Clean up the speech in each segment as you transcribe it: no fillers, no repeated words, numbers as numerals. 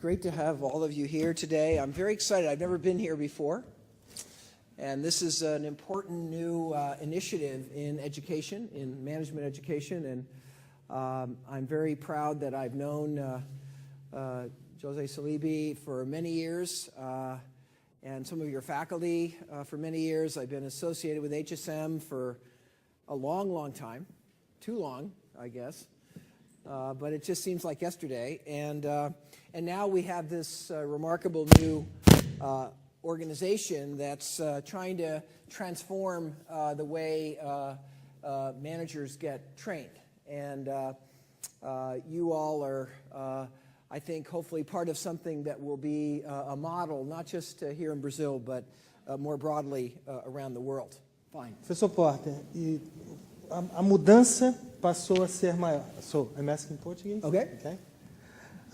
great to have all of you here today. I'm very excited. I've never been here before. And this is an important new initiative in education, in management education. And I'm very proud that I've known Jose Salibi for many years, and some of your faculty for many years. I've been associated with HSM for a long, long time. Too long, I guess. But it just seems like yesterday. And now we have this remarkable new organization that's trying to transform the way managers get trained. And you all are, I think, hopefully part of something that will be a model, not just here in Brazil, but more broadly around the world. Fine. Professor Porter, a mudança passou a ser maior. I'm asking Portuguese? Okay. Okay.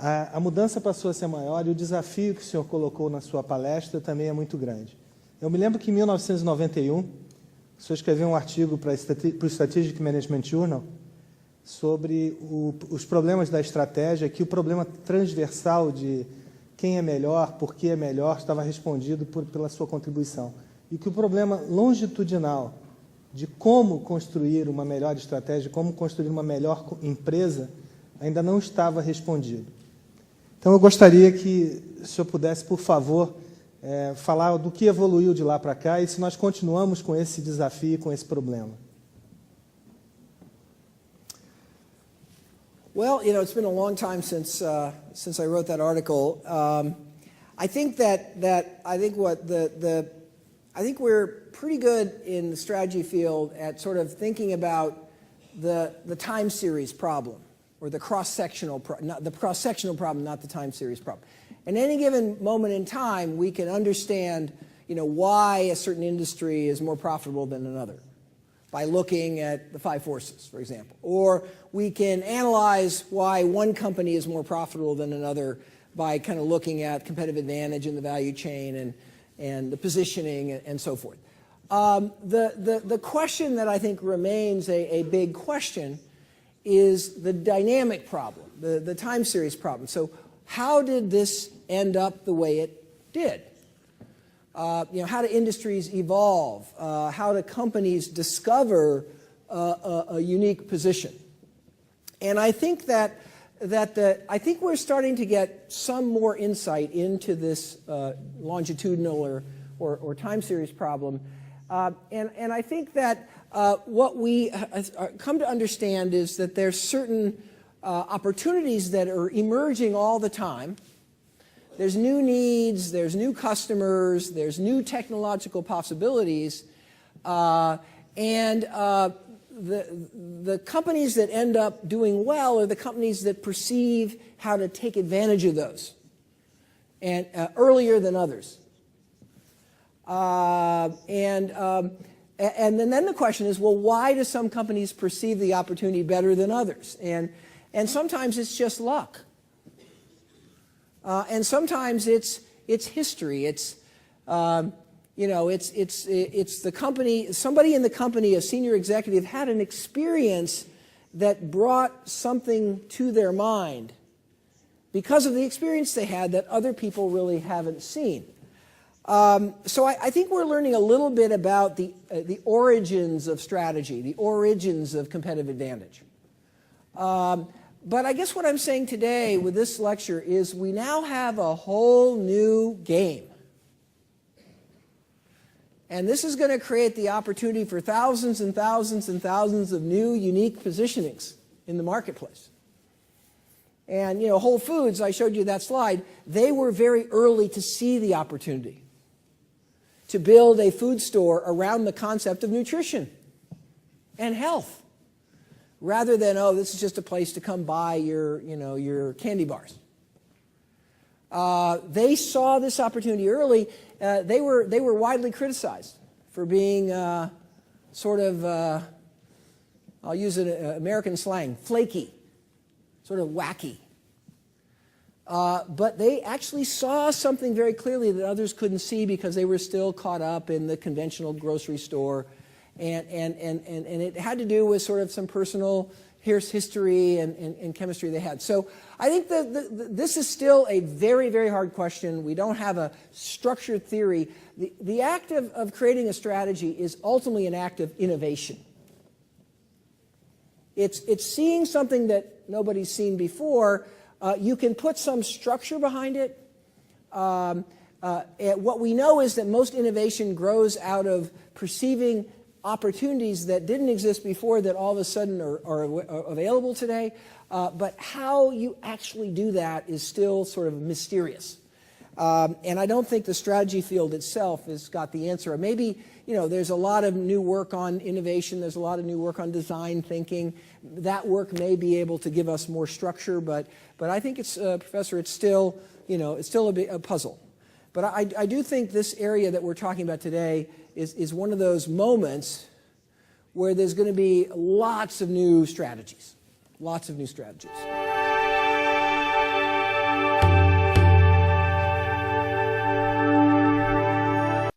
A mudança passou a ser maior e o desafio que o senhor colocou na sua palestra também é muito grande. Eu me lembro que em 1991, o senhor escreveu um artigo para o Strategic Management Journal sobre os problemas da estratégia, que o problema transversal de quem é melhor, por que é melhor, estava respondido pela sua contribuição. E que o problema longitudinal de como construir uma melhor estratégia, como construir uma melhor empresa, ainda não estava respondido. Então, eu gostaria que o senhor pudesse, por favor, falar do que evoluiu de lá para cá e se nós continuamos com esse desafio, com esse problema. Well, you know, it's been a long time since I wrote that article. I think I think we're pretty good in the strategy field at sort of thinking about the time series problem, or the cross-sectional problem, not the time series problem. In any given moment in time, we can understand, you know, why a certain industry is more profitable than another by looking at the five forces, for example. Or we can analyze why one company is more profitable than another by kind of looking at competitive advantage in the value chain and the positioning and so forth. The question that I think remains a big question is the dynamic problem, the time series problem. So how did this end up the way it did? You know, how do industries evolve? How do companies discover a unique position? And I think I think we're starting to get some more insight into this longitudinal or time series problem. And I think that what we come to understand is that there's certain opportunities that are emerging all the time. There's new needs, there's new customers, there's new technological possibilities, and the companies that end up doing well are the companies that perceive how to take advantage of those, and earlier than others. And then the question is, well, why do some companies perceive the opportunity better than others? And sometimes it's just luck. And sometimes it's history. It's you know, it's the company. Somebody in the company, a senior executive, had an experience that brought something to their mind because of the experience they had that other people really haven't seen. So I think we're learning a little bit about the origins of strategy, the origins of competitive advantage. But I guess what I'm saying today with this lecture is we now have a whole new game. And this is going to create the opportunity for thousands and thousands and thousands of new unique positionings in the marketplace. And, you know, Whole Foods, I showed you that slide, they were very early to see the opportunity to build a food store around the concept of nutrition and health, rather than, oh, this is just a place to come buy your, you know, your candy bars. They saw this opportunity early. They were widely criticized for being sort of, I'll use an American slang, flaky, sort of wacky. But they actually saw something very clearly that others couldn't see because they were still caught up in the conventional grocery store And it had to do with sort of some personal history and chemistry they had. So I think this is still a very, very hard question. We don't have a structured theory. The act of creating a strategy is ultimately an act of innovation. It's seeing something that nobody's seen before. You can put some structure behind it. What we know is that most innovation grows out of perceiving opportunities that didn't exist before that all of a sudden are available today. But how you actually do that is still sort of mysterious. And I don't think the strategy field itself has got the answer. Maybe, there's a lot of new work on innovation. There's a lot of new work on design thinking. That work may be able to give us more structure, but I think it's, Professor, it's still, it's still a puzzle. But I do think this area that we're talking about today is one of those moments where there's going to be lots of new strategies. Lots of new strategies.